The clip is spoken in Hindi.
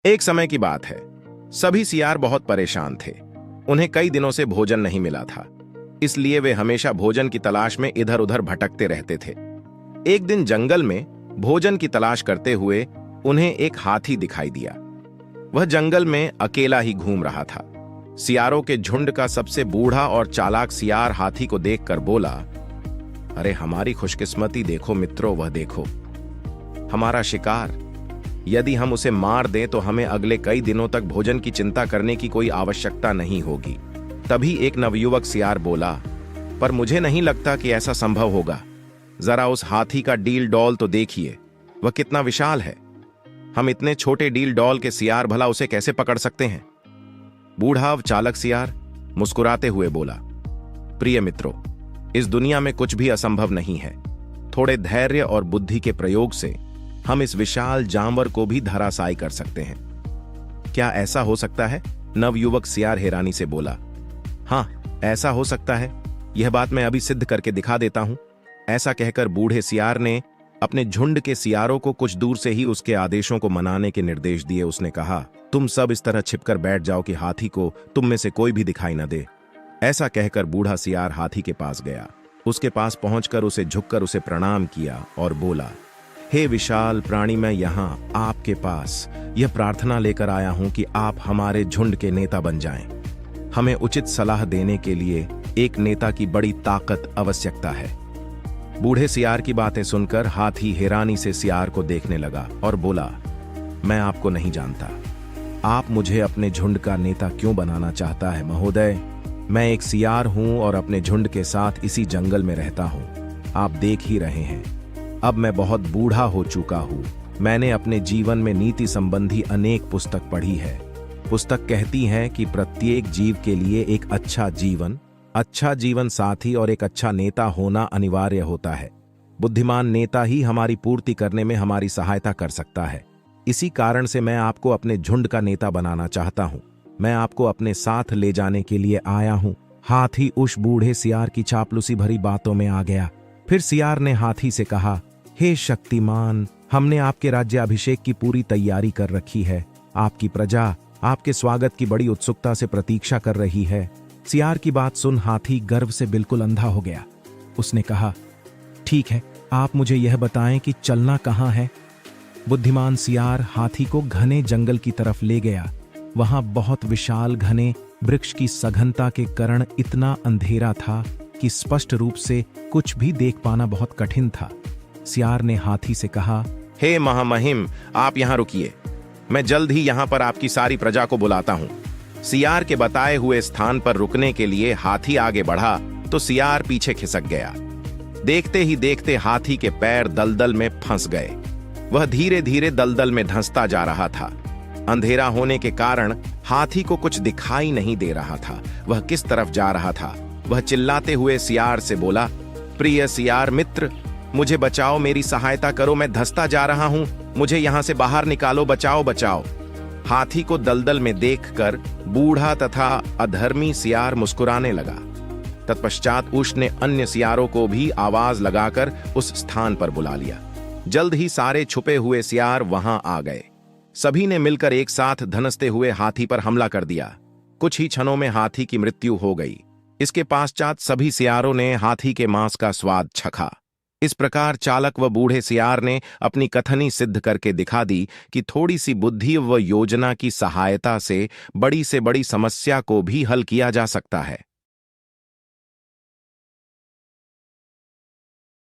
एक समय की बात है। सभी सियार बहुत परेशान थे। उन्हें कई दिनों से भोजन नहीं मिला था, इसलिए वे हमेशा भोजन की तलाश में इधर उधर भटकते रहते थे। एक दिन जंगल में भोजन की तलाश करते हुए उन्हें एक हाथी दिखाई दिया। वह जंगल में अकेला ही घूम रहा था। सियारों के झुंड का सबसे बूढ़ा और चालाक सियार हाथी को देखकर बोला, अरे हमारी खुशकिस्मती देखो मित्रों, वह देखो हमारा शिकार। यदि हम उसे मार दें तो हमें अगले कई दिनों तक भोजन की चिंता करने की कोई आवश्यकता नहीं होगी। तभी एक नवयुवक सियार बोला, पर मुझे नहीं लगता कि ऐसा संभव होगा। जरा उस हाथी का डील डौल तो देखिए, वह कितना विशाल है। हम इतने छोटे डील डौल के सियार भला उसे कैसे पकड़ सकते हैं? बूढ़ा चालक सियार मुस्कुराते हुए बोला, प्रिय मित्रों, इस दुनिया में कुछ भी असंभव नहीं है। थोड़े धैर्य और बुद्धि के प्रयोग से हम इस विशाल जानवर को भी धराशायी कर सकते हैं। क्या ऐसा हो सकता है? नवयुवक सियार हैरानी से बोला, हाँ ऐसा हो सकता है। यह बात मैं अभी सिद्ध करके दिखा देता हूं। ऐसा कहकर बूढ़े सियार ने अपने झुंड के सियारों को कुछ दूर से ही उसके आदेशों को मनाने के निर्देश दिए। उसने कहा, तुम सब इस तरह छिपकर बैठ जाओ कि हाथी को तुम में से कोई भी दिखाई न दे। ऐसा कहकर बूढ़ा सियार हाथी के पास गया। उसके पास पहुंचकर उसे झुककर उसे प्रणाम किया और बोला, हे विशाल प्राणी, मैं यहाँ आपके पास यह प्रार्थना लेकर आया हूं कि आप हमारे झुंड के नेता बन जाएं। हमें उचित सलाह देने के लिए एक नेता की बड़ी ताकत आवश्यकता है। बूढ़े सियार की बातें सुनकर हाथी हैरानी से सियार को देखने लगा और बोला, मैं आपको नहीं जानता। आप मुझे अपने झुंड का नेता क्यों बनाना चाहता है महोदय? मैं एक सियार हूं और अपने झुंड के साथ इसी जंगल में रहता हूं। आप देख ही रहे हैं, अब मैं बहुत बूढ़ा हो चुका हूं। मैंने अपने जीवन में नीति संबंधी अनेक पुस्तक पढ़ी है। पुस्तक कहती है कि प्रत्येक जीव के लिए एक अच्छा जीवन साथी और एक अच्छा नेता होना अनिवार्य होता है। बुद्धिमान नेता ही हमारी पूर्ति करने में हमारी सहायता कर सकता है। इसी कारण से मैं आपको अपने झुंड का नेता बनाना चाहता हूं। मैं आपको अपने साथ ले जाने के लिए आया हूं। हाथी उस बूढ़े सियार की चापलूसी भरी बातों में आ गया। फिर सियार ने हाथी से कहा, हे शक्तिमान, हमने आपके राज्याभिषेक की पूरी तैयारी कर रखी है। आपकी प्रजा आपके स्वागत की बड़ी उत्सुकता से प्रतीक्षा कर रही है। सियार की बात सुन हाथी गर्व से बिल्कुल अंधा हो गया। उसने कहा, ठीक है, आप मुझे यह बताएं कि चलना कहाँ है। बुद्धिमान सियार हाथी को घने जंगल की तरफ ले गया। वहां बहुत विशाल घने वृक्ष की सघनता के कारण इतना अंधेरा था कि स्पष्ट रूप से कुछ भी देख पाना बहुत कठिन था। सियार ने हाथी से कहा, हे महामहिम, आप यहां रुकिए। मैं जल्द ही यहां पर आपकी सारी प्रजा को बुलाता हूं। सियार के बताए हुए स्थान पर रुकने के लिए हाथी आगे बढ़ा तो सियार पीछे खिसक गया। देखते ही देखते हाथी के पैर दलदल में फंस गए। वह धीरे धीरे दलदल में धंसता जा रहा था। अंधेरा होने के कारण हाथी को कुछ दिखाई नहीं दे रहा था। वह किस तरफ जा रहा था? वह चिल्लाते हुए सियार से बोला, प्रिय सियार मित्र, मुझे बचाओ, मेरी सहायता करो, मैं धंसता जा रहा हूं। मुझे यहां से बाहर निकालो, बचाओ बचाओ। हाथी को दलदल में देखकर बूढ़ा तथा अधर्मी सियार मुस्कुराने लगा। तत्पश्चात उसने अन्य सियारों को भी आवाज लगाकर उस स्थान पर बुला लिया। जल्द ही सारे छुपे हुए सियार वहां आ गए। सभी ने मिलकर एक साथ धनसते हुए हाथी पर हमला कर दिया। कुछ ही क्षणों में हाथी की मृत्यु हो गई। इसके पश्चात सभी सियारों ने हाथी के मांस का स्वाद चखा। इस प्रकार चालक व बूढ़े सियार ने अपनी कथनी सिद्ध करके दिखा दी कि थोड़ी सी बुद्धि व योजना की सहायता से बड़ी समस्या को भी हल किया जा सकता है।